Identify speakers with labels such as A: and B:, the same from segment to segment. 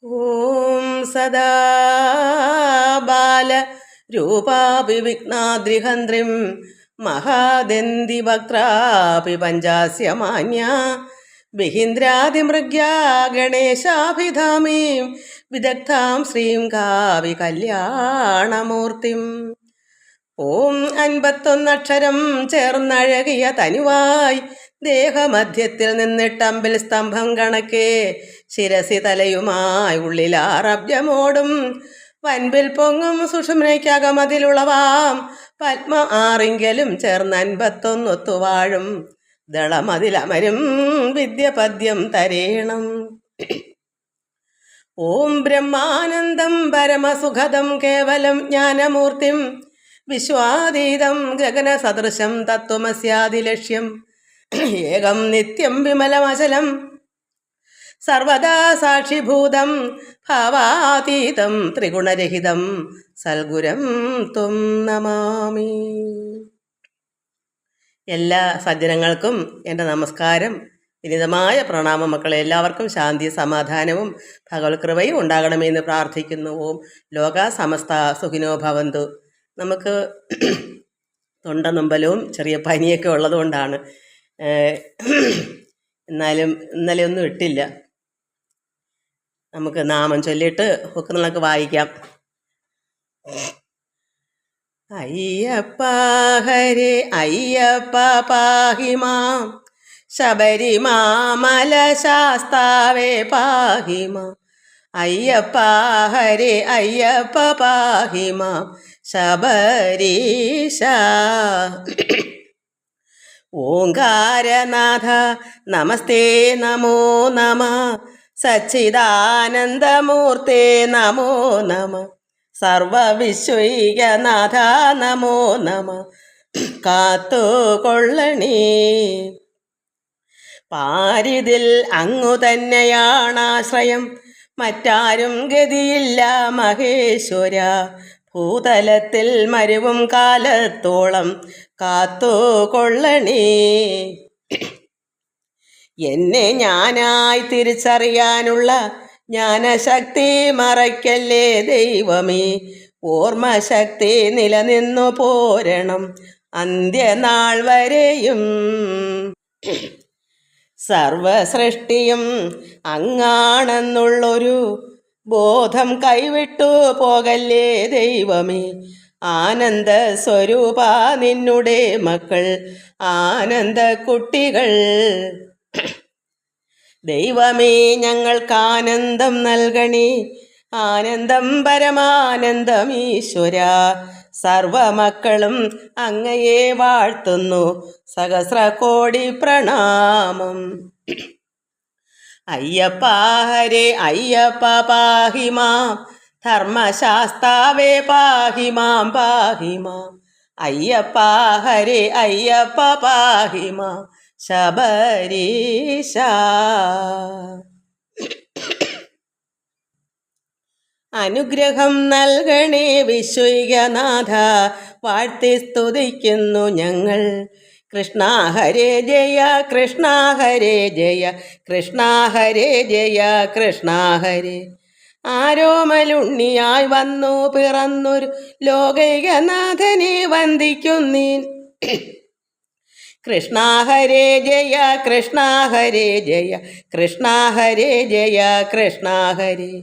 A: ഓം സദാ ബാല രൂപാഭിവിഘ്നാദ്രിഹന്ത്രിം മഹാദന്തി വക്രാപി പഞ്ചാസ്യമാന്യ ബിഹിന്ദ്രാതിമൃഗ്യാ ഗണേശാഭിധാമീം വിദഗ്ധാം ശ്രീം കാവി കല്യാണമൂർത്തിം. ഓം 51 അക്ഷരം ചേർന്നഴകിയ തനുവായി ദേഹമധ്യത്തിൽ നിന്നിട്ടമ്പിൽ സ്തംഭം കണക്കെ ശിരസി തലയുമായി ഉള്ളിലാറബ്ജമോടും വൻപിൽ പൊങ്ങും സുഷുമ്നയ്ക്കകമതിലുളവാം പത്മ ആറിങ്കലും ചേർന്ന് 51 ഒത്തുവാഴും ദളമതിലമരും വിദ്യപദ്യം തരേണം. ഓം ബ്രഹ്മാനന്ദം പരമസുഖദം കേവലം ജ്ഞാനമൂർത്തിം വിശ്വാതീതം ഗഗനസദൃശം തത്വമസ്യാദിലക്ഷ്യം ഏകം നിത്യം വിമലമചലം സർവദാ സാക്ഷിഭൂതം ഭാവാതീതം ത്രിഗുണരഹിതം സൽഗുരം ത്വം നമാമി. എല്ലാ സജ്ജനങ്ങൾക്കും എൻ്റെ നമസ്കാരം, വിനിതമായ പ്രണാമം. മക്കളെ, എല്ലാവർക്കും ശാന്തി സമാധാനവും ഭഗവത് കൃപയും ഉണ്ടാകണമെന്ന് പ്രാർത്ഥിക്കുന്നു. ഓം ലോകാ സമസ്ത സുഖിനോ ഭവന്തു. നമുക്ക് തൊണ്ടനൊമ്പലവും ചെറിയ പനിയൊക്കെ ഉള്ളതുകൊണ്ടാണ്, എന്നാലും ഇന്നലെ ഒന്നും ഇട്ടില്ല. നമുക്ക് നാമം ചൊല്ലിയിട്ട് ഒക്കെ നമുക്ക് വായിക്കാം. അയ്യപ്പ ഹരേ അയ്യപ്പ പാഹിമാം ശബരിമാമല ശാസ്താവേ പാഹിമാം. അയ്യപ്പ ഹരേ അയ്യപ്പ പാഹിമാം ശബരീശ. ഓംകാരനാഥ നമസ്തേ നമോ നമ. സച്ചിദാനന്ദമൂർത്തേ നമോ നമ. സർവവിശ്വൈകനാഥ നമോ നമ. കാത്തുകൊള്ളണേ. പാരിതിൽ അങ്ങു തന്നെയാണാശ്രയം, മറ്റാരും ഗതിയില്ല മഹേശ്വര. ഭൂതലത്തിൽ മരുവും കാലത്തോളം കാത്തുകൊള്ളണേ. എന്നെ ഞാനായി തിരിച്ചറിയാനുള്ള ജ്ഞാനശക്തി മറയ്ക്കല്ലേ ദൈവമേ. ഓർമ്മശക്തി നിലനിന്നു പോരണം അന്ത്യനാൾ വരെയും. സർവസൃഷ്ടിയും അങ്ങാണെന്നുള്ളൊരു ബോധം കൈവിട്ടു പോകല്ലേ ദൈവമേ. ആനന്ദ സ്വരൂപ നിന്നുടെ മക്കൾ ആനന്ദ കുട്ടികൾ. ദൈവമേ, ഞങ്ങൾക്കാനന്ദം നൽകണേ. ആനന്ദം പരമാനന്ദം ഈശ്വര. സർവമക്കളും അങ്ങയെ വാഴ്ത്തുന്നു. സഹസ്രകോടി പ്രണാമം. അയ്യപ്പ ഹരേ അയ്യപ്പ പാഹിമാം ധർമ്മശാസ്താവേ പാഹിമാം പാഹിമാം. അയ്യപ്പ ഹരേ അയ്യപ്പ പാഹിമാം ശബരീശ. അനുഗ്രഹം നൽകണേ വിശ്വൈകനാഥ, വാഴ്ത്തി സ്തുതിക്കുന്നു ഞങ്ങൾ. കൃഷ്ണ ഹരേ ജയ കൃഷ്ണ ഹരേ ജയ കൃഷ്ണ ഹരേ ജയ കൃഷ്ണ ഹരേ. ആരോമലുണ്ണിയായി വന്നു പിറന്നൊരു ലോകൈകനാഥനെ വന്ദിക്കുന്നീൻ. കൃഷ്ണ ഹരേ ജയ കൃഷ്ണ ഹരേ ജയ കൃഷ്ണ ഹരേ ജയ കൃഷ്ണ ഹരേ.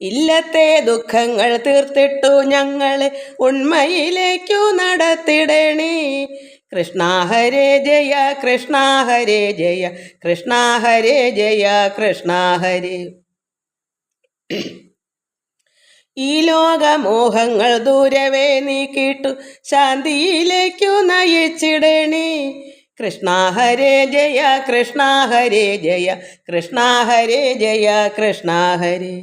A: ഇല്ലത്തെ ദുഃഖങ്ങൾ തീർത്തിട്ടു ഞങ്ങളെ ഉണ്മയിലേക്കു നടത്തിടണേ. കൃഷ്ണ ഹരേ ജയ കൃഷ്ണ ഹരേ ജയ കൃഷ്ണ ഹരേ ജയ കൃഷ്ണ ഹരേ. ഈ ലോകമോഹങ്ങൾ ദൂരവേ നീക്കിട്ടു ശാന്തിയിലേക്കു നയിച്ചിടണേ. കൃഷ്ണ ഹരേ ജയ കൃഷ്ണ ഹരേ ജയ കൃഷ്ണ ഹരേ ജയ കൃഷ്ണ ഹരേ.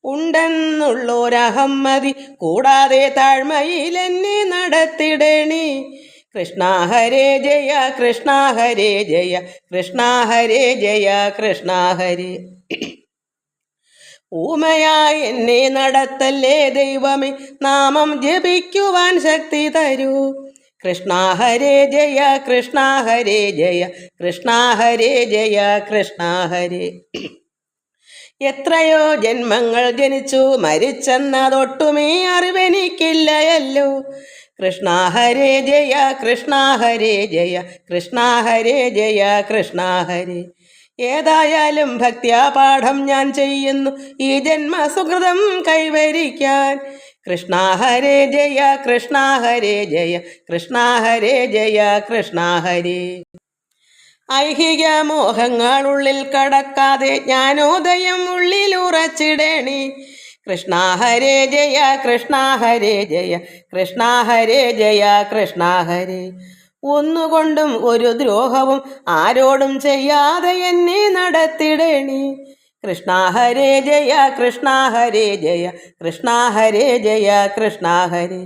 A: ഉണ്ടെന്നുള്ളൊരഹമ്മതി കൂടാതെ താഴ്മയിലെന്നെ നടത്തിടണേ. കൃഷ്ണ ഹരേ ജയ കൃഷ്ണ ഹരേ ജയ കൃഷ്ണ ഹരേ ജയ കൃഷ്ണ ഹരേ. ഊമയായി എന്നെ നടത്തല്ലേ ദൈവമേ, നാമം ജപിക്കുവാൻ ശക്തി തരൂ. കൃഷ്ണ ഹരേ ജയ കൃഷ്ണ ഹരേ ജയ കൃഷ്ണ ഹരേ ജയ കൃഷ്ണ ഹരേ. എത്രയോ ജന്മങ്ങൾ ജനിച്ചു മരിച്ചെന്നതൊട്ടുമേ അറിവെനിക്കില്ലയല്ലോ. കൃഷ്ണ ഹരേ ജയ കൃഷ്ണ ഹരേ ജയ കൃഷ്ണ ഹരേ ജയ കൃഷ്ണ ഹരേ. ഏതായാലും ഭക്ത്യാ പാഠം ഞാൻ ചെയ്യുന്നു ഈ ജന്മസുഹൃതം കൈവരിക്കാൻ. കൃഷ്ണ ഹരേ ജയ കൃഷ്ണ ഹരേ ജയ കൃഷ്ണ ഹരേ ജയ കൃഷ്ണ ഹരേ. ഐഹിക മോഹങ്ങളുള്ളിൽ കടക്കാതെ ജ്ഞാനോദയം ഉള്ളിൽ ഉറച്ചിടണേ. കൃഷ്ണ ഹരേ ജയ കൃഷ്ണ ഹരേ ജയ കൃഷ്ണ ഹരേ ജയ കൃഷ്ണ ഹരേ. ഒന്നുകൊണ്ടും ഒരു ദ്രോഹവും ആരോടും ചെയ്യാതെ എന്നെ നടത്തിടണേ. കൃഷ്ണ ഹരേ ജയ കൃഷ്ണ ഹരേ ജയ കൃഷ്ണ ഹരേ ജയ കൃഷ്ണ ഹരേ.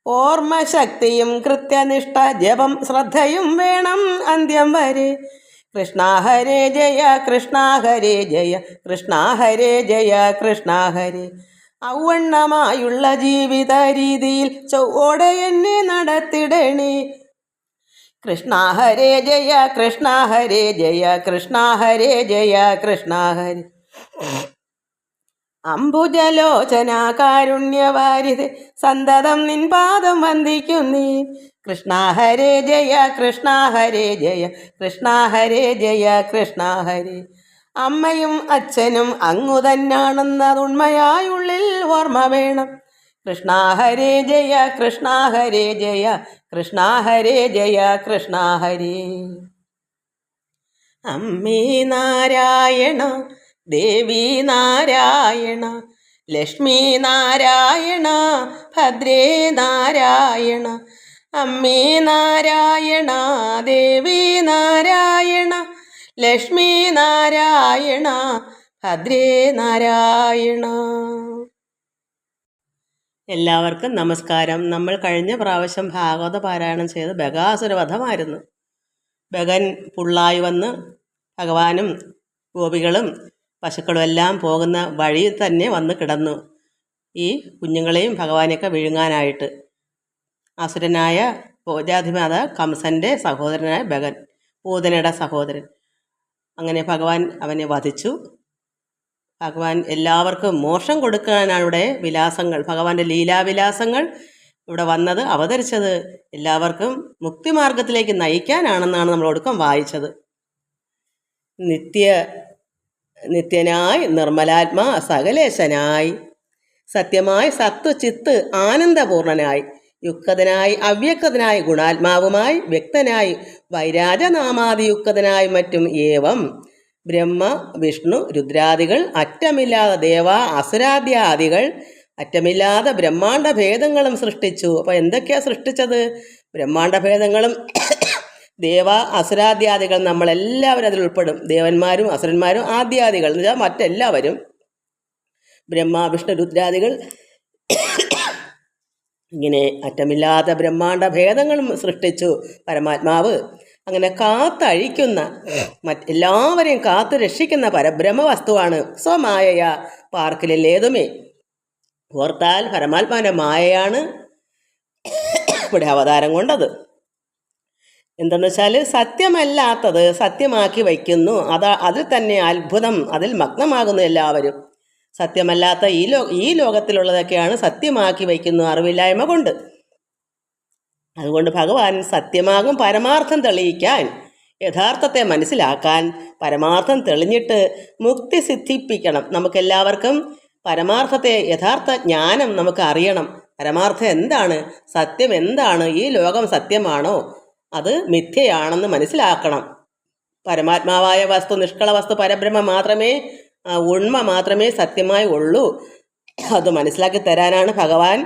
A: ഓർമ്മശക്തിയും കൃത്യനിഷ്ഠ ജപം ശ്രദ്ധയും വേണം അന്ത്യം വരെ. കൃഷ്ണ ഹരേ ജയ കൃഷ്ണ ഹരേ ജയ കൃഷ്ണ ഹരേ ജയ കൃഷ്ണ ഹരേ. ഔവണ്ണമായുള്ള ജീവിത രീതിയിൽ ചൊവ്വോടെ എന്നെ നടത്തിടണേ. കൃഷ്ണ ഹരേ ജയ കൃഷ്ണ ഹരേ ജയ കൃഷ്ണ ഹരേ ജയ കൃഷ്ണ ഹരേ. അംബുജലോചന കാരുണ്യവാരിധേ സന്തതം നിൻ പാദം വന്ദിക്കുന്നേ. കൃഷ്ണ ഹരേ ജയ കൃഷ്ണ ഹരേ ജയ കൃഷ്ണ ഹരേ ജയ കൃഷ്ണ ഹരേ. അമ്മയും അച്ഛനും അങ്ങു തന്നാണെന്നതുണ്മയായുള്ളിൽ ഓർമ്മ വേണം. കൃഷ്ണ ഹരേ ജയ കൃഷ്ണ ഹരേ ജയ കൃഷ്ണ ഹരേ ജയ കൃഷ്ണ ഹരേ. അമ്മേ നാരായണ ദേവി നാരായണ ലക്ഷ്മി നാരായണ ഭദ്രേ നാരായണ. അമ്മേ നാരായണ ദേവി നാരായണ ലക്ഷ്മി നാരായണ ഭദ്രേ നാരായണ. എല്ലാവർക്കും നമസ്കാരം. നമ്മൾ കഴിഞ്ഞ പ്രാവശ്യം ഭാഗവത പാരായണം ചെയ്ത് ബകാസുരവധമായിരുന്നു. ബകൻ പുള്ളായി വന്ന് ഭഗവാനും ഗോപികളും പശുക്കളും എല്ലാം പോകുന്ന വഴിയിൽ തന്നെ വന്ന് കിടന്നു. ഈ കുഞ്ഞുങ്ങളെയും ഭഗവാനെയൊക്കെ വിഴുങ്ങാനായിട്ട് അസുരനായ ഭോജാധിമാത കംസൻ്റെ സഹോദരനായ ബകൻ, പൂതനയുടെ സഹോദരൻ. അങ്ങനെ ഭഗവാൻ അവനെ വധിച്ചു. ഭഗവാൻ എല്ലാവർക്കും മോക്ഷം കൊടുക്കാനാണ് ഇവിടെ വിലാസങ്ങൾ, ഭഗവാന്റെ ലീലാവിലാസങ്ങൾ ഇവിടെ വന്നത്, അവതരിച്ചത് എല്ലാവർക്കും മുക്തിമാർഗത്തിലേക്ക് നയിക്കാനാണെന്നാണ് നമ്മൾ ഒടുക്കം വായിച്ചത്. നിത്യനായി നിർമ്മലാത്മാ സകലേശനായി സത്യമായി സത്വചിത്ത് ആനന്ദപൂർണനായി യുക്തനായി അവ്യക്തനായി ഗുണാത്മാവുമായി വ്യക്തനായി വൈരാജനാമാദിയുക്തനായി മറ്റും ഏവം ബ്രഹ്മ വിഷ്ണു രുദ്രാദികൾ അറ്റമില്ലാതെ ദേവ അസുരാദ്യാദികൾ അറ്റമില്ലാതെ ബ്രഹ്മാണ്ഡ ഭേദങ്ങളും സൃഷ്ടിച്ചു. അപ്പോൾ എന്തൊക്കെയാണ് സൃഷ്ടിച്ചത്? ബ്രഹ്മാണ്ഡ ഭേദങ്ങളും ദേവ അസുരാദ്യാദികൾ, നമ്മളെല്ലാവരും അതിൽ ഉൾപ്പെടും. ദേവന്മാരും അസുരന്മാരും ആദ്യാദികൾ എന്ന് വെച്ചാൽ മറ്റെല്ലാവരും, ബ്രഹ്മ വിഷ്ണു രുദ്രാദികൾ, ഇങ്ങനെ അറ്റമില്ലാത്ത ബ്രഹ്മാണ്ഡ ഭേദങ്ങളും സൃഷ്ടിച്ചു പരമാത്മാവ്. അങ്ങനെ കാത്തഴിക്കുന്ന എല്ലാവരെയും കാത്തു രക്ഷിക്കുന്ന പരബ്രഹ്മ വസ്തുവാണ് സ്വമായയ, പാർക്കിലേതുമേ. ഓർത്താൽ പരമാത്മാവിൻ്റെ മായയാണ് ഇവിടെ അവതാരം കൊണ്ടത്. എന്തെന്ന് വെച്ചാൽ സത്യമല്ലാത്തത് സത്യമാക്കി വയ്ക്കുന്നു. അതിൽ തന്നെ അത്ഭുതം, അതിൽ മഗ്നമാകുന്നു എല്ലാവരും. സത്യമല്ലാത്ത ഈ ലോകത്തിലുള്ളതൊക്കെയാണ് സത്യമാക്കി വയ്ക്കുന്നു അറിവില്ലായ്മ കൊണ്ട്. അതുകൊണ്ട് ഭഗവാൻ സത്യമാകും പരമാർത്ഥം തെളിയിക്കാൻ, യഥാർത്ഥത്തെ മനസ്സിലാക്കാൻ, പരമാർത്ഥം തെളിഞ്ഞിട്ട് മുക്തി സിദ്ധിപ്പിക്കണം. നമുക്കെല്ലാവർക്കും പരമാർത്ഥത്തെ, യഥാർത്ഥ ജ്ഞാനം നമുക്ക് അറിയണം. പരമാർത്ഥം എന്താണ്, സത്യം എന്താണ്, ഈ ലോകം സത്യമാണോ അത് മിഥ്യയാണെന്ന് മനസ്സിലാക്കണം. പരമാത്മാവായ വസ്തു, നിഷ്കള വസ്തു, പരബ്രഹ്മം മാത്രമേ, ഉണ്മ മാത്രമേ സത്യമായി ഉള്ളൂ. അത് മനസ്സിലാക്കി തരാനാണ് ഭഗവാൻ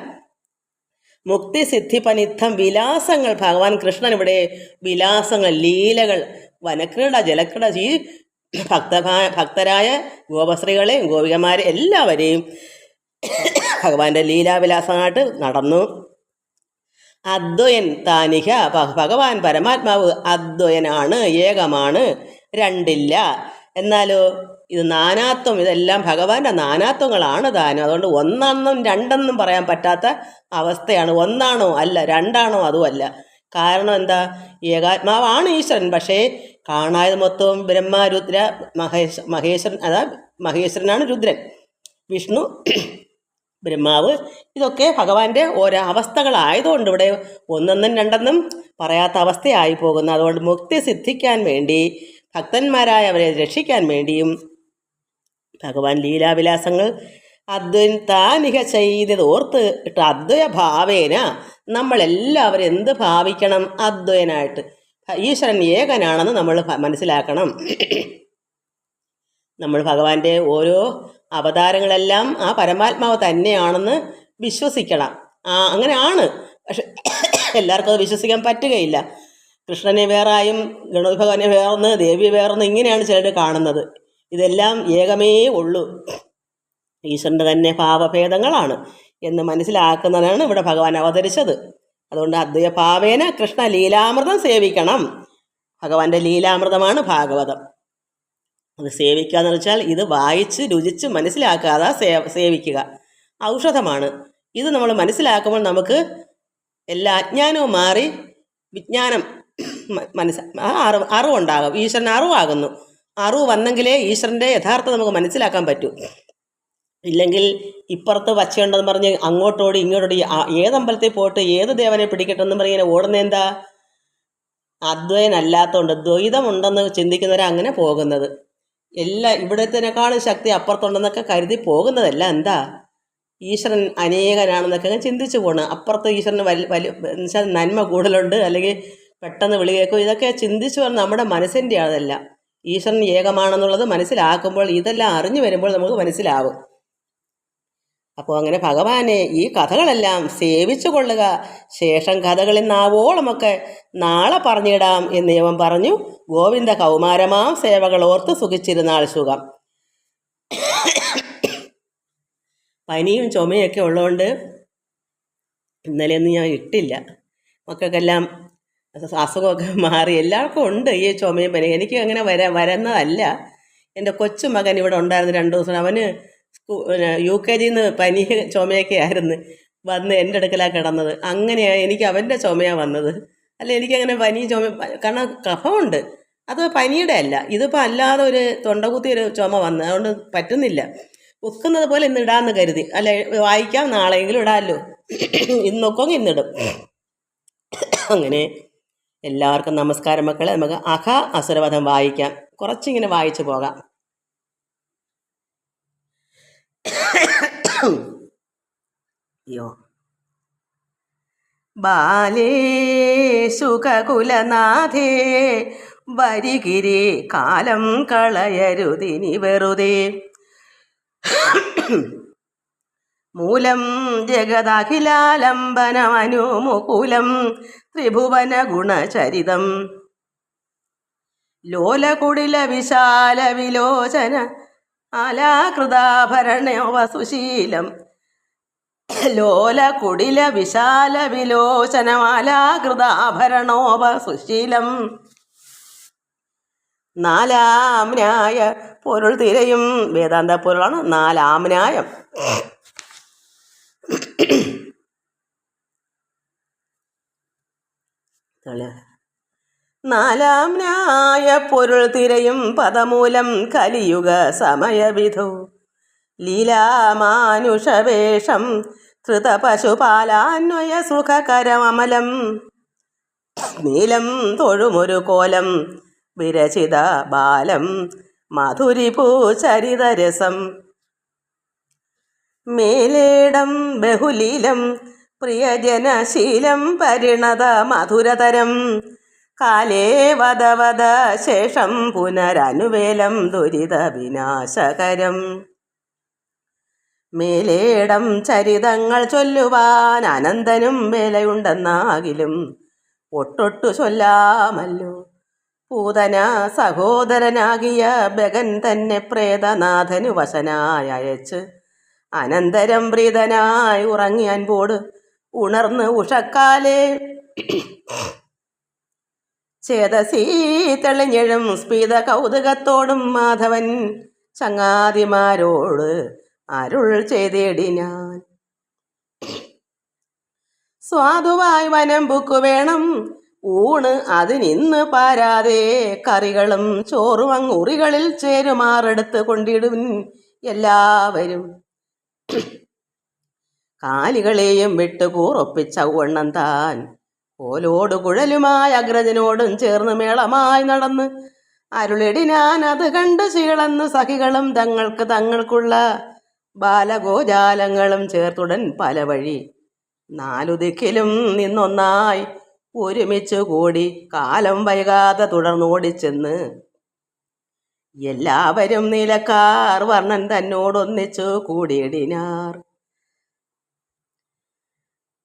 A: മുക്തി സിദ്ധി പനിത്തം വിലാസങ്ങൾ. ഭഗവാൻ കൃഷ്ണൻ ഇവിടെ വിലാസങ്ങൾ, ലീലകൾ, വനക്രീഡ, ജലക്രീഡ, ഈ ഭക്തരായ ഗോപശ്രീകളെയും ഗോപികമാരെ എല്ലാവരെയും ഭഗവാന്റെ ലീലാവിലാസമായിട്ട് നടന്നു. അദ്വയൻ താനിക, ഭഗവാൻ പരമാത്മാവ് അദ്വയനാണ്, ഏകമാണ്, രണ്ടില്ല. എന്നാലോ ഇത് നാനാത്വം, ഇതെല്ലാം ഭഗവാന്റെ നാനാത്വങ്ങളാണ് താനും. അതുകൊണ്ട് ഒന്നെന്നും രണ്ടെന്നും പറയാൻ പറ്റാത്ത അവസ്ഥയാണ്. ഒന്നാണോ അല്ല, രണ്ടാണോ അതുമല്ല. കാരണം എന്താ? ഏകാത്മാവാണ് ഈശ്വരൻ. പക്ഷേ കാണായത് മൊത്തവും ബ്രഹ്മ രുദ്ര മഹേശ്വരൻ, അതാ മഹേശ്വരനാണ് രുദ്രൻ. വിഷ്ണു ബ്രഹ്മാവ്. ഇതൊക്കെ ഭഗവാന്റെ ഓരോ അവസ്ഥകളായതുകൊണ്ട് ഇവിടെ ഒന്നെന്നും രണ്ടെന്നും പറയാത്ത അവസ്ഥയായി പോകുന്നു. അതുകൊണ്ട് മുക്തി സിദ്ധിക്കാൻ വേണ്ടി, ഭക്തന്മാരായവരെ രക്ഷിക്കാൻ വേണ്ടിയും ഭഗവാൻ ലീലാവിലാസങ്ങൾ താനിക ചെയ്തത് ഓർത്ത് ഇട്ട് അദ്വയ ഭാവേന നമ്മളെല്ലാവരും എന്ത് ഭാവിക്കണം? അദ്വയനായിട്ട് ഈശ്വരൻ ഏകനാണെന്ന് നമ്മൾ മനസ്സിലാക്കണം. നമ്മൾ ഭഗവാന്റെ ഓരോ അവതാരങ്ങളെല്ലാം ആ പരമാത്മാവ് തന്നെയാണെന്ന് വിശ്വസിക്കണം. അങ്ങനെയാണ്. പക്ഷെ എല്ലാവർക്കും അത് വിശ്വസിക്കാൻ പറ്റുകയില്ല. കൃഷ്ണനെ വേറായും ഗണപതി ഭഗവാനെ വേറൊന്ന്, ദേവി വേറൊന്ന്, ഇങ്ങനെയാണ് ചിലർ കാണുന്നത്. ഇതെല്ലാം ഏകമേ ഉള്ളൂ, ഈശ്വരൻ്റെ തന്നെ ഭാവഭേദങ്ങളാണ് എന്ന് മനസ്സിലാക്കുന്നതാണ് ഇവിടെ ഭഗവാൻ അവതരിച്ചത്. അതുകൊണ്ട് അദ്വൈത ഭാവേന കൃഷ്ണ ലീലാമൃതം സേവിക്കണം. ഭഗവാന്റെ ലീലാമൃതമാണ് ഭാഗവതം. അത് സേവിക്കുക എന്ന് വെച്ചാൽ ഇത് വായിച്ച് രുചിച്ച് മനസ്സിലാക്കാതെ സേവിക്കുക. ഔഷധമാണ് ഇത്. നമ്മൾ മനസ്സിലാക്കുമ്പോൾ നമുക്ക് എല്ലാ അജ്ഞാനവും മാറി വിജ്ഞാനം അറിവുണ്ടാകും. ഈശ്വരൻ അറിവാകുന്നു. അറിവ് വന്നെങ്കിലേ ഈശ്വരൻ്റെ യഥാർത്ഥം നമുക്ക് മനസ്സിലാക്കാൻ പറ്റൂ. ഇല്ലെങ്കിൽ ഇപ്പുറത്ത് വച്ചുണ്ടെന്ന് പറഞ്ഞ് അങ്ങോട്ടോടി ഇങ്ങോട്ടോടി ഏതമ്പലത്തിൽ പോയിട്ട് ഏത് ദേവനെ പിടിക്കട്ടെന്ന് പറഞ്ഞ് ഇങ്ങനെ ഓടുന്നതെന്താ? അദ്വൈതനല്ലാത്തതുകൊണ്ട്, ദ്വൈതമുണ്ടെന്ന് ചിന്തിക്കുന്നവരാണ് പോകുന്നത്. ഇവിടത്തേക്കാളും ശക്തി അപ്പുറത്തുണ്ടെന്നൊക്കെ കരുതി പോകുന്നതല്ല. എന്താ? ഈശ്വരൻ അനേകനാണെന്നൊക്കെ ചിന്തിച്ചു പോകണം. അപ്പുറത്ത് ഈശ്വരന് എന്നുവെച്ചാൽ നന്മ കൂടുതലുണ്ട്, അല്ലെങ്കിൽ പെട്ടെന്ന് വിളി കേൾക്കും. ഇതൊക്കെ ചിന്തിച്ചു പറഞ്ഞാൽ നമ്മുടെ മനസ്സിൻ്റെ അതല്ല. ഈശ്വരൻ ഏകമാണെന്നുള്ളത് മനസ്സിലാക്കുമ്പോൾ, ഇതെല്ലാം അറിഞ്ഞു വരുമ്പോൾ നമുക്ക് മനസ്സിലാവും. അപ്പോൾ അങ്ങനെ ഭഗവാനെ ഈ കഥകളെല്ലാം സേവിച്ചു കൊള്ളുക. ശേഷം കഥകളിൽ നാവോളമൊക്കെ നാളെ പറഞ്ഞിടാം എന്ന് ഏവം പറഞ്ഞു. ഗോവിന്ദ കൗമാരമാം സേവകൾ ഓർത്ത് സുഖിച്ചിരുന്നാൾ സുഖം. പനിയും ചുമയൊക്കെ ഉള്ളതുകൊണ്ട് ഇന്നലെയൊന്നും ഞാൻ ഇട്ടില്ല. മക്കൾക്കെല്ലാം അസുഖമൊക്കെ മാറി. എല്ലാവർക്കും ഉണ്ട് ഈ ചുമയും പനി. എനിക്ക് അങ്ങനെ വരുന്നതല്ല. എൻ്റെ കൊച്ചുമകൻ ഇവിടെ ഉണ്ടായിരുന്നു 2 ദിവസം. അവന് UKG പനി ചുമയൊക്കെ ആയിരുന്നു. വന്ന് എൻ്റെ അടുക്കലാണ് കിടന്നത്. അങ്ങനെയാണ് എനിക്ക് അവൻ്റെ ചുമയാണ് വന്നത്. അല്ല, എനിക്കങ്ങനെ പനി ചുമ, കാരണം കഫമുണ്ട്. അത് പനിയുടെ അല്ല. ഇതിപ്പോൾ അല്ലാതെ ഒരു തൊണ്ടകുത്തി ഒരു ചുമ വന്ന്, അതുകൊണ്ട് പറ്റുന്നില്ല. ഒക്കുന്നത് പോലെ ഇന്ന് ഇടാമെന്ന് കരുതി. അല്ല, വായിക്കാം, നാളെയെങ്കിലും ഇടാമല്ലോ. ഇന്നൊക്കെ ഇന്നിടും. അങ്ങനെ എല്ലാവർക്കും നമസ്കാരം മക്കളെ. നമുക്ക് അഘ അസുരവധം വായിക്കാം. കുറച്ചിങ്ങനെ വായിച്ചു പോകാം. ബാലേ സുഖകുലനാഥേ വരികിരി കാലം കളയരുതിനി വെറുതെ. മൂലം ജഗദഖിലാലംബനമനുമുകുലം ത്രിഭുവന ഗുണചരിതം ലോലകുടില വിശാല വിലോചന ആലാകൃതാഭരണോപസുശീലം. ലോലകുടില വിശാല വിലോചനമാലാകൃതാഭരണോപസുശീലം. നാലാം ന്യായ പൊരുൾ തിരയും. വേദാന്ത പൊരുളാണ് നാലാം ന്യായം. നാലാം ന്യായ പൊരുൾ തിരയും പദമൂലം കലിയുഗ സമയവിധൗ. ലീലാമാനുഷവേഷം ധൃത പശുപാലാന്വയ സുഖകരമമലം. നീലം തൊഴുമൊരു കോലം വിരചിത ബാലം മധുരിപൂചരിതരസം. മേലേടം ബഹുലീലം പ്രിയജനശീലം പരിണത മധുരതരം. കാലേ വദവദ ശേഷം പുനരനുവേലം ദുരിത വിനാശകരം. മേലേടം ചരിതങ്ങൾ ചൊല്ലുവാൻ അനന്തനും വേലയുണ്ടെന്നാകിലും ഒട്ടൊട്ടു ചൊല്ലാമല്ലോ. പൂതന സഹോദരനാകിയ ബഗൻ തന്നെ പ്രേതനാഥനു വശനായി അയച്ച് അനന്തരം പ്രീതനായി ഉറങ്ങി അൻപോട് ഉണർന്ന് ഉഷക്കാലേ ചേതസീ തെളിഞ്ഞെഴും സ്ഫീത കൗതുകത്തോടും മാധവൻ ചങ്ങാതിമാരോട് അരുൾ ചെയ്തിടിനാൻ. സ്വാദുവായി വനം ബുക്കു വേണം ഊണ് അതിനിന്ന് പാരാതെ കറികളും ചോറും അങ്ങുറികളിൽ ചേരുമാറെടുത്ത് കൊണ്ടിടും എല്ലാവരും. കാലികളെയും വിട്ട് കൂറൊപ്പിച്ച വണ്ണം താൻ കോലോട് കുഴലുമായി അഗ്രജനോടും ചേർന്ന് മേളമായി നടന്ന് അരുളിടിനാൻ. അത് കണ്ട് ശീളന്ന് സഖികളും തങ്ങൾക്കുള്ള ബാലഗോജാലങ്ങളും ചേർത്തുടൻ പല വഴി 4 ദിക്കിലും നിന്നൊന്നായി ഒരുമിച്ചു കൂടി കാലം വൈകാതെ തുടർന്നോടിച്ചെന്ന് എല്ലാവരും നീലക്കാർ വർണ്ണൻ തന്നോടൊന്നിച്ചു കൂടിയിടിനാർ.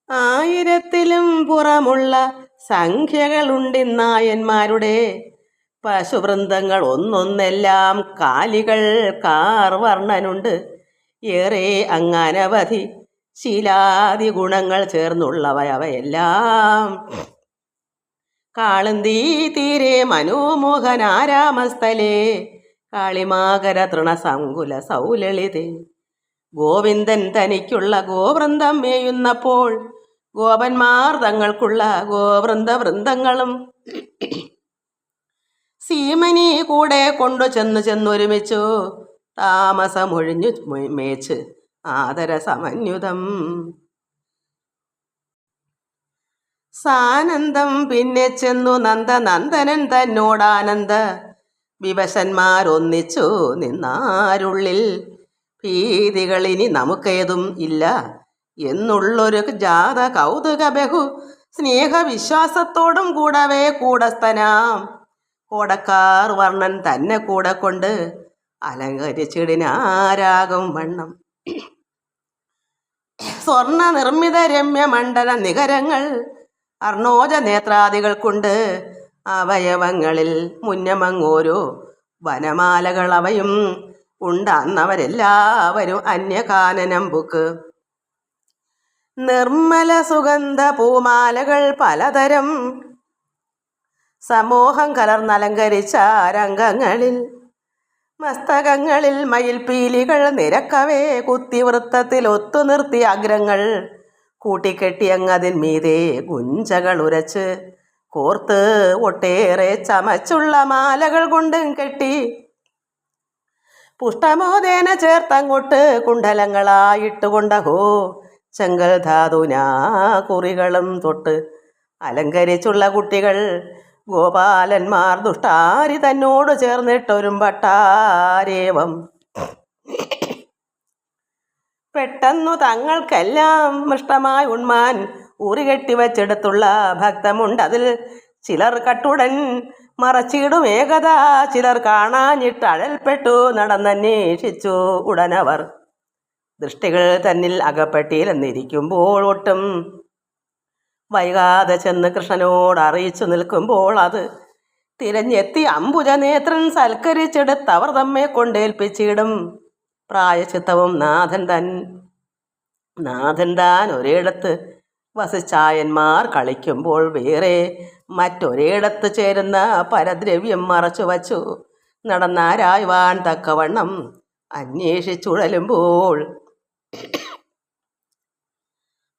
A: 1000-ത്തിലും പുറമുള്ള സംഖ്യകളുണ്ടിന്നായന്മാരുടെ പശുവൃന്ദങ്ങൾ ഒന്നൊന്നെല്ലാം കാലികൾ കാർവർണ്ണനുണ്ട്. ഏറെ അങ്ങനവധി ശീലാദി ഗുണങ്ങൾ ചേർന്നുള്ളവയവയെല്ലാം കാളുന്തീ തീരെ മനോമോഹനാരാമസ്ഥലേ കാളിമാകര തൃണസങ്കുല സൗലളിതേ. ഗോവിന്ദൻ തനിക്കുള്ള ഗോവൃന്ദം മേയുന്നപ്പോൾ ഗോപന്മാർ തങ്ങൾക്കുള്ള ഗോവൃന്ദവൃന്ദങ്ങളും സീമനി കൂടെ കൊണ്ടു ചെന്നൊരുമിച്ചു താമസമൊഴിഞ്ഞു മേച്ച് ആദര സമന്യുതം. സാനന്ദം പിന്നെ ചെന്നു നന്ദനന്ദനൻ തന്നോടാനന്ദ വിവശന്മാരൊന്നിച്ചു നിന്നാരുള്ളിൽ ഭീതികളിനി നമുക്കേതും ഇല്ല എന്നുള്ളൊരു ജാത കൗതുക ബഹു സ്നേഹവിശ്വാസത്തോടും കൂടവേ കൂടസ്ഥനാം കോടക്കാർ വർണ്ണൻ തന്നെ കൂടെ കൊണ്ട് അലങ്കരിച്ചിടിനാരാകും വണ്ണം. സ്വർണ്ണ നിർമ്മിത രമ്യ മണ്ഡല നികരങ്ങൾ അർണോജ നേത്രാദികൾക്കുണ്ട്. അവയവങ്ങളിൽ മുന്നമങ്ങോരോ വനമാലകൾ അവയും ഉണ്ടന്നവരെല്ലാവരും അന്യകാനനമ്പുക്ക്. നിർമ്മല സുഗന്ധ പൂമാലകൾ പലതരം സമൂഹം കലർന്നലങ്കരിച്ച രംഗങ്ങളിൽ മസ്തകങ്ങളിൽ മയിൽപീലികൾ നിരക്കവേ കുത്തിവൃത്തത്തിൽ ഒത്തുനിർത്തി അഗ്രങ്ങൾ കൂട്ടിക്കെട്ടിയങ്ങതിൻ മീതെ ഗുഞ്ചകൾ ഉരച്ച് കോർത്ത് ഒട്ടേറെ ചമച്ചുള്ള മാലകൾ കൊണ്ടും കെട്ടി പുഷ്ടമോദേന ചേർത്തങ്ങോട്ട് കുണ്ഡലങ്ങളായിട്ടുകൊണ്ടഹോ ചെങ്കൽ ധാതുനാ കുറികളും തൊട്ട് അലങ്കരിച്ചുള്ള കുട്ടികൾ ഗോപാലന്മാർ ദുഷ്ടാരി തന്നോട് ചേർന്നിട്ടൊരും പട്ടാരേവം പെട്ടെന്നു തങ്ങൾക്കെല്ലാം മൃഷ്ടമായി ഉണ്മാൻ ഊറികെട്ടി വച്ചെടുത്തുള്ള ഭക്തമുണ്ടതിൽ. ചിലർ കട്ടുടൻ മറച്ചിടും ഏകത, ചിലർ കാണാഞ്ഞിട്ട് അഴൽപ്പെട്ടു നടന്നന്വേഷിച്ചു ഉടനവർ. ദൃഷ്ടികൾ തന്നിൽ അകപ്പെട്ടില്ലെന്നിരിക്കുമ്പോൾ ഒട്ടും വൈകാതെ ചെന്ന് കൃഷ്ണനോട് അറിയിച്ചു നിൽക്കുമ്പോൾ അത് തിരഞ്ഞെത്തി അംബുജനേത്രൻ സൽക്കരിച്ചെടുത്തവർ തമ്മെ കൊണ്ടേൽപ്പിച്ചിടും. പ്രായച്ചിത്തവും നാഥൻ താൻ ഒരിടത്ത് വസിച്ചായന്മാർ കളിക്കുമ്പോൾ വേറെ മറ്റൊരിടത്ത് ചേരുന്ന പരദ്രവ്യം മറച്ചു വച്ചു നടന്നാരായുവാൻ തക്കവണ്ണം അന്വേഷിച്ചുഴലുമ്പോൾ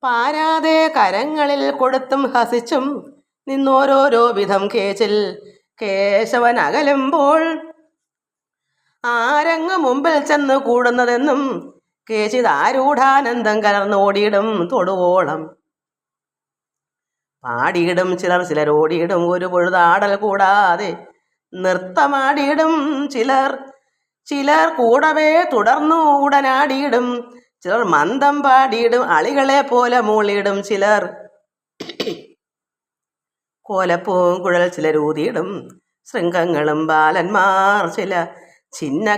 A: പാരാതെ കരങ്ങളിൽ കൊടുത്തും ഹസിച്ചും നിന്നോരോരോ വിധം കേശവൻ അകലുമ്പോൾ ആരങ്ങ് മുമ്പിൽ ചെന്ന് കൂടുന്നതെന്നും കേശിതാരൂഢാനന്ദം കലർന്നോടിയിടും തൊടുവോളം. പാടിയിടും ചിലരോടിയിടും ഒരു പൊഴുതാടൽ കൂടാതെ നൃത്തമാടിയിടും ചിലർ കൂടവേ തുടർന്നു ഉടനാടിയിടും. ചിലർ മന്ദം പാടിയിടും അളികളെ പോലെ മൂളിയിടും. ചിലർ കോലപ്പൂം കുഴൽ ചിലരൂതിയിടും. ശൃംഗങ്ങളും ബാലന്മാർ ചില ചിന്ന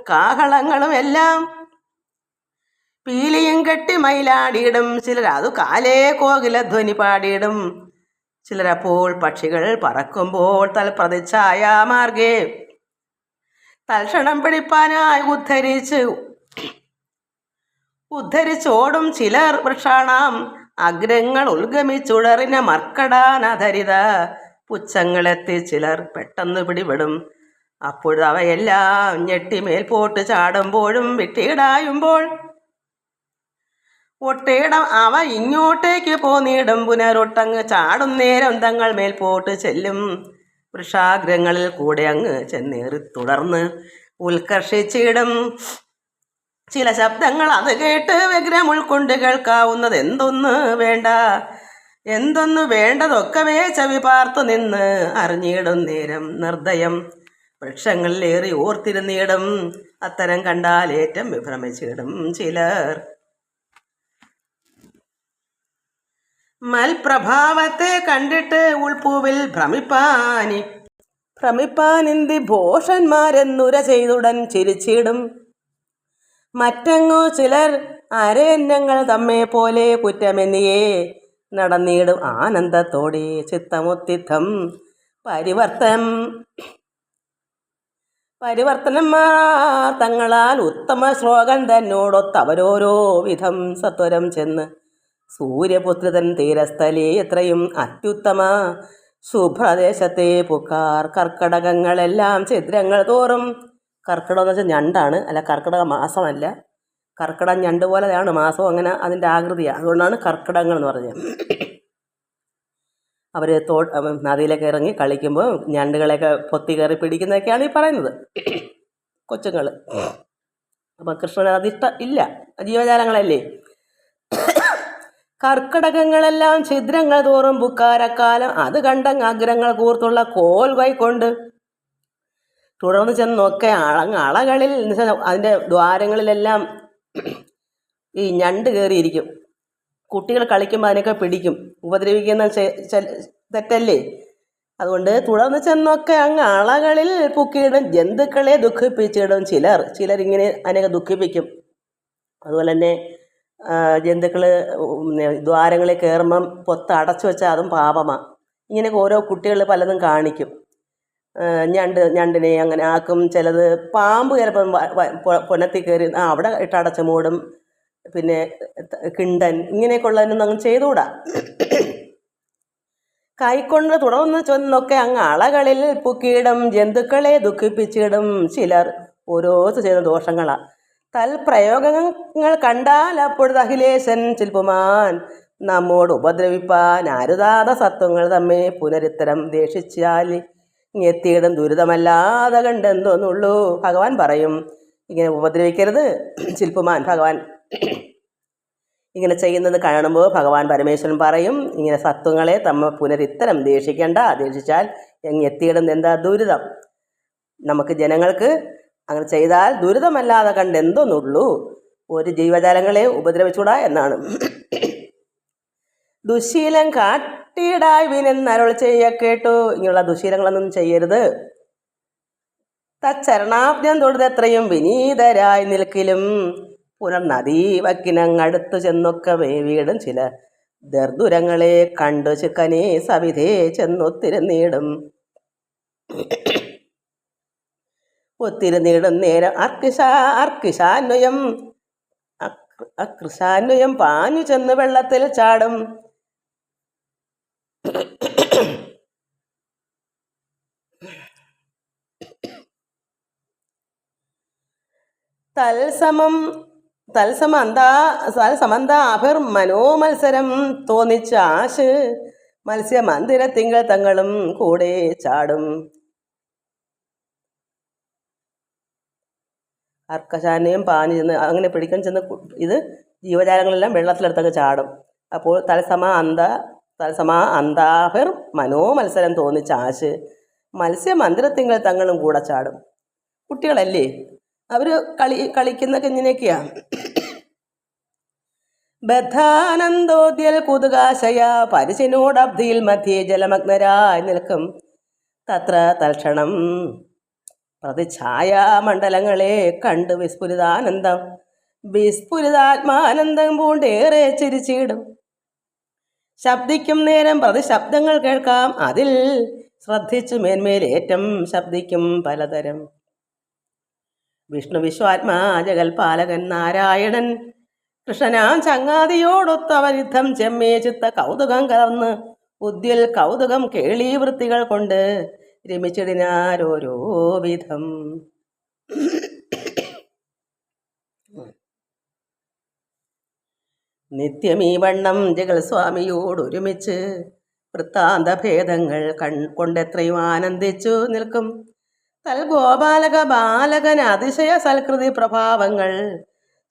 A: കാഹളങ്ങളും എല്ലാം പീലിയും കെട്ടി മയിലാടിയിടും. ചിലർ അതു കാലേ കോകിലധ്വനി പാടിയിടും. ചിലരപ്പോൾ പക്ഷികൾ പറക്കുമ്പോൾ തൽപ്രതിച്ഛായ മാർഗേ തൽക്ഷണം പിടിപ്പാനായി ഉദ്ധരിച്ചോടും. ചിലർ വൃക്ഷാണാം അഗ്രങ്ങൾ ഉത്ഗമിച്ചുടറിന മർക്കടാനധരിത പുച്ഛങ്ങളെത്തി ചിലർ പെട്ടെന്ന് പിടിപെടും. അപ്പോഴവയെല്ലാം ഞെട്ടി മേൽപോട്ട് ചാടുമ്പോഴും വിട്ടിടായുമ്പോൾ ഒട്ടേടം അവ ഇങ്ങോട്ടേക്ക് പോന്നിടും പുനരൊട്ടങ്ങ് ചാടും നേരം തങ്ങൾ മേൽപോട്ട് ചെല്ലും. വൃഷാഗ്രങ്ങളിൽ കൂടെ അങ്ങ് ചെന്നേറി തുടർന്ന് ഉത്കർഷിച്ചിടും ചില ശബ്ദങ്ങൾ. അത് കേട്ട് വ്യഗ്രം ഉൾക്കൊണ്ട് കേൾക്കാവുന്നത് എന്തൊന്നു വേണ്ടതൊക്കവേ ചെവി പാർത്തു നിന്ന് അറിഞ്ഞിടും നേരം നിർദ്ദയം വൃക്ഷങ്ങളിലേറി ഓർത്തിരുന്നിടും. അത്തരം കണ്ടാൽ ഏറ്റം വിഭ്രമിച്ചിടും ചിലർ. മൽപ്രഭാവത്തെ കണ്ടിട്ട് ഉൾപ്പൂവിൽ ഭ്രമിപ്പാനിന്തി ഭോഷന്മാരെന്നുര ചെയ്തുടൻ ചിരിച്ചിടും. മറ്റങ്ങു ചിലർ അരയന്നങ്ങൾ തമ്മെ പോലെ കുറ്റമെന്നിയേ നടന്നിടും ആനന്ദത്തോടെ ചിത്തമൊത്തിത്തം പരിവർത്തനന്മാർ തങ്ങളാൽ ഉത്തമ ശ്ലോകൻ തന്നോടൊത്തവരോരോ വിധം സത്വരം ചെന്ന് സൂര്യപുത്രിതൻ തീരസ്ഥലേ എത്രയും അത്യുത്തമ ശുഭ്രദേശത്തെ പുക്കാർ. കർക്കടകങ്ങളെല്ലാം ഛിദ്രങ്ങൾ തോറും, കർക്കിടകം എന്ന് വെച്ചാൽ ഞണ്ടാണ്, അല്ല കർക്കിടക മാസമല്ല. കർക്കിടകം ഞണ്ട് പോലെയാണ് മാസം, അങ്ങനെ അതിൻ്റെ ആകൃതിയാണ്. അതുകൊണ്ടാണ് കർക്കിടകങ്ങൾ എന്ന് പറഞ്ഞത്. അവർ നദിയിലൊക്കെ ഇറങ്ങി കളിക്കുമ്പോൾ ഞണ്ടുകളെയൊക്കെ പൊത്തി കയറി പിടിക്കുന്നതൊക്കെയാണ് ഈ പറയുന്നത് കൊച്ചുങ്ങൾ. അപ്പം കൃഷ്ണന് അതിഷ്ടം ഇല്ല, ജീവജാലങ്ങളല്ലേ. കർക്കടകങ്ങളെല്ലാം ഛിദ്രങ്ങൾ തോറും പുക്കാരക്കാലം അത് കണ്ടങ്ങ് അഗ്രങ്ങൾ കൂർത്തുള്ള കോൽ കൈക്കൊണ്ട് തുടർന്ന് ചെന്നൊക്കെ അളകളിൽ അതിൻ്റെ ദ്വാരങ്ങളിലെല്ലാം ഈ ഞണ്ട് കയറിയിരിക്കും. കുട്ടികൾ കളിക്കുമ്പോൾ അതിനൊക്കെ പിടിക്കും, ഉപദ്രവിക്കുന്ന തെറ്റല്ലേ. അതുകൊണ്ട് തുടർന്ന് ചെന്നൊക്കെ അങ്ങ് അളകളിൽ പൊക്കിയിടും, ജന്തുക്കളെ ദുഃഖിപ്പിച്ചിടും ചിലരിങ്ങനെ അതിനൊക്കെ ദുഃഖിപ്പിക്കും. അതുപോലെ തന്നെ ജന്തുക്കൾ ദ്വാരങ്ങളിൽ കയറുമ്പം അടച്ചു വെച്ചാൽ അതും പാപമാണ്. ഇങ്ങനെയൊക്കെ ഓരോ കുട്ടികൾ പലതും കാണിക്കും. ഞണ്ടിനെ അങ്ങനെ ആക്കും. ചിലത് പാമ്പ് ചിലപ്പം പൊനത്തിൽ കയറി അവിടെ ഇട്ടടച്ച് മൂടും. പിന്നെ കിണ്ടൻ, ഇങ്ങനെയൊക്കെ ഉള്ളതിനൊന്നും അങ്ങ് ചെയ്തുകൂടാ. കൈക്കൊണ്ട് തുടർന്ന് ചെന്നൊക്കെ അങ്ങ് അളകളിൽ പൊക്കിയിടും, ജന്തുക്കളെ ദുഃഖിപ്പിച്ചിടും ചിലർ. ഓരോരുത്തർ ചെയ്യുന്ന ദോഷങ്ങളാണ്. തൽപ്രയോഗങ്ങൾ കണ്ടാൽ അപ്പോഴത്തെ അഖിലേശൻ ചിൽപ്പുമാൻ നമ്മോട് ഉപദ്രവിപ്പാൻ അരുതാത സത്വങ്ങൾ തമ്മെ പുനരുത്തരം ദേഷിച്ചാൽ എത്തിയിടും ദുരിതമല്ലാതെ കണ്ടെന്തോന്നുള്ളൂ. ഭഗവാൻ പറയും, ഇങ്ങനെ ഉപദ്രവിക്കരുത് ചിൽപ്പുമാൻ. ഭഗവാൻ ഇങ്ങനെ ചെയ്യുന്നത് കാണുമ്പോൾ ഭഗവാൻ പരമേശ്വരൻ പറയും, ഇങ്ങനെ സത്വങ്ങളെ തമ്മ പുനരുത്തരം ദേഷിച്ചാൽ എത്തിയിടുന്ന എന്താ ദുരിതം. നമുക്ക് ജനങ്ങൾക്ക് അങ്ങനെ ചെയ്താൽ ദുരിതമല്ലാതെ കണ്ടെന്തോന്നുള്ളൂ, ഒരു ജീവജാലങ്ങളെ ഉപദ്രവിച്ചൂടാ എന്നാണ്. ദുശീലം കാട്ടിയിടായി വിനെന്നരുൾ കേട്ടു. ഇങ്ങനെയുള്ള ദുശീലങ്ങളൊന്നും ചെയ്യരുത്. തച്ചരണാബ്ജം തൊഴുതെത്രയും വിനീതരായി നിൽക്കിലും പുനർനദീ വക്കിനങ്ങടുത്തു ചെന്നൊക്കെ വേവിയിടും ചില ദർദുരങ്ങളെ കണ്ടു ചിക്കനെ സവിധേ ചെന്നൊത്തിരുന്നിടും. ഒത്തിരുന്നിടും നേരം അർക്കിശാന്വയം പാഞ്ഞു ചെന്ന് വെള്ളത്തിൽ ചാടും. തൽസമന്താഭിർ മനോമത്സരം തോന്നിച്ച ആശ് മത്സ്യമന്ദിരത്തിങ്കൾ തങ്ങളും കൂടെ ചാടും. അർക്കശാന്യം പാഞ്ഞു ചെന്ന് അങ്ങനെ പിടിക്കാൻ ചെന്ന് ഇത് ജീവജാലങ്ങളെല്ലാം വെള്ളത്തിലെടുത്തൊക്കെ ചാടും. അപ്പോൾ തൽസമാന്താഭിർ മനോമത്സരം തോന്നിച്ച ആശ് മത്സ്യമന്ദിരത്തിങ്കൾ തങ്ങളും കൂടെ ചാടും. കുട്ടികളല്ലേ, അവർ കളിക്കുന്നൊക്കെ ഇങ്ങനെയൊക്കെയാണ്. ബദ്ധാനന്ദോദ്യൽ കുതുകാശയ പരിശിനോടബ്ധിയിൽ മധ്യേ ജലമഗ്നരായി നിൽക്കും. തത്ര തൽക്ഷണം പ്രതിഛായാമണ്ഡലങ്ങളെ കണ്ട് വിസ്ഫുരിതാത്മാനന്ദം പൂണ്ടേറെ ചിരിച്ചിടും. ശബ്ദിക്കും നേരം പ്രതിശബ്ദങ്ങൾ കേൾക്കാം, അതിൽ ശ്രദ്ധിച്ചു മേന്മേലേറ്റം ശബ്ദിക്കും പലതരം. വിഷ്ണു വിശ്വാത്മാ ജഗൽപാലകൻ നാരായണൻ കൃഷ്ണനാം ചങ്ങാതിയോടൊത്തവരിദ്ധം ചെമ്മേ ചിത്ത കൗതുകം കലർന്ന് ഉദ്യൽ കൗതുകം കേളീ വൃത്തികൾ കൊണ്ട് രമിച്ചിടിനാരോരോ വിധം. നിത്യമീ വണ്ണം ജഗൽസ്വാമിയോടൊരുമിച്ച് വൃത്താന്ത ഭേദങ്ങൾ കൊണ്ടെത്രയും ആനന്ദിച്ചു നിൽക്കും തൽഗോപാലക ബാലകൻ അതിശയ സൽകൃതി പ്രഭാവങ്ങൾ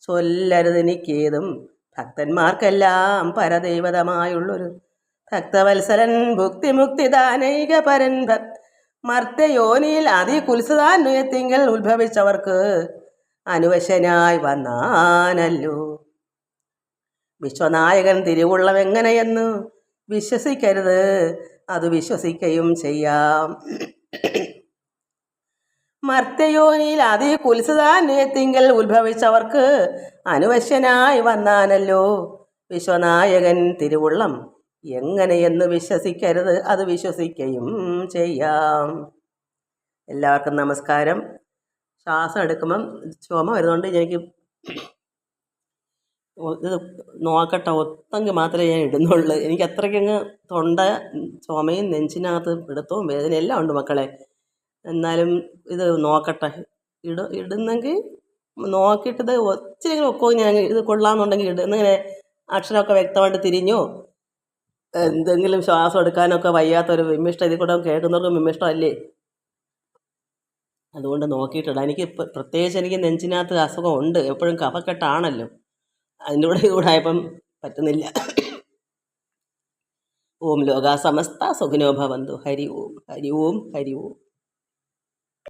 A: ചൊല്ലരുതെനിക്കേതും ഭക്തന്മാർക്കെല്ലാം പരദൈവതമായുള്ളൊരു ഭക്തവത്സരൻ ഭുക്തിമുക്തിദാനൈക പരൻ മർത്യയോനിയിൽ അതികുൽസിതാന്വയത്തിങ്കൽ ഉത്ഭവിച്ചവർക്ക് അനുവശനായി വന്നാനല്ലോ. വിശ്വനായകൻ തിരുവുള്ളമെങ്ങനെയെന്ന് വിശ്വസിക്കരുത്, അത് വിശ്വസിക്കുകയും ചെയ്യാം. മർത്യയോനിയിൽ അതികുൽസിതാന്വയത്തിങ്കൽ ഉത്ഭവിച്ചവർക്ക് അനുവശ്യനായി വന്നാനല്ലോ. വിശ്വനായകൻ തിരുവുള്ളം എങ്ങനെയെന്ന് വിശ്വസിക്കരുത്, അത് വിശ്വസിക്കുകയും ചെയ്യാം. എല്ലാവർക്കും നമസ്കാരം. ശ്വാസം എടുക്കുമ്പം ചുമ വരുന്നുണ്ട്. എനിക്ക് ഇത് നോക്കട്ടെ, ഒത്തെങ്കിൽ മാത്രമേ ഞാൻ ഇടുന്നുള്ളൂ. എനിക്ക് അത്രയ്ക്കങ്ങ് തൊണ്ട ചുമയും നെഞ്ചിനകത്ത് പിടുത്തവും വേദന എല്ലാം ഉണ്ട് മക്കളെ. എന്നാലും ഇത് നോക്കട്ടെ, ഇടുന്നെങ്കിൽ നോക്കിയിട്ട് ഇത് ഒത്തിരി ഒക്കെ ഞാൻ ഇത് കൊള്ളാമെന്നുണ്ടെങ്കിൽ ഇന്നിങ്ങനെ അക്ഷരമൊക്കെ വ്യക്തമായിട്ട് തിരിഞ്ഞോ, എന്തെങ്കിലും ശ്വാസം എടുക്കാനൊക്കെ വയ്യാത്തൊരു വിമ്മിഷ്ടം ഇതിൽ കൂടെ കേൾക്കുന്നവർക്ക് വിമ്മിഷ്ടമല്ലേ, അതുകൊണ്ട് നോക്കിയിട്ടിടാം. എനിക്ക് പ്രത്യേകിച്ച് എനിക്ക് നെഞ്ചിനകത്ത് അസുഖം ഉണ്ട്, എപ്പോഴും കഫക്കെട്ടാണല്ലോ, അതിൻ്റെ കൂടെ ആയപ്പം പറ്റുന്നില്ല. ഓം ലോകാ സമസ്ത സുഖിനോ ഭവന്തു. ഹരി ഓം, ഹരി ഓം, ഹരി ഓം.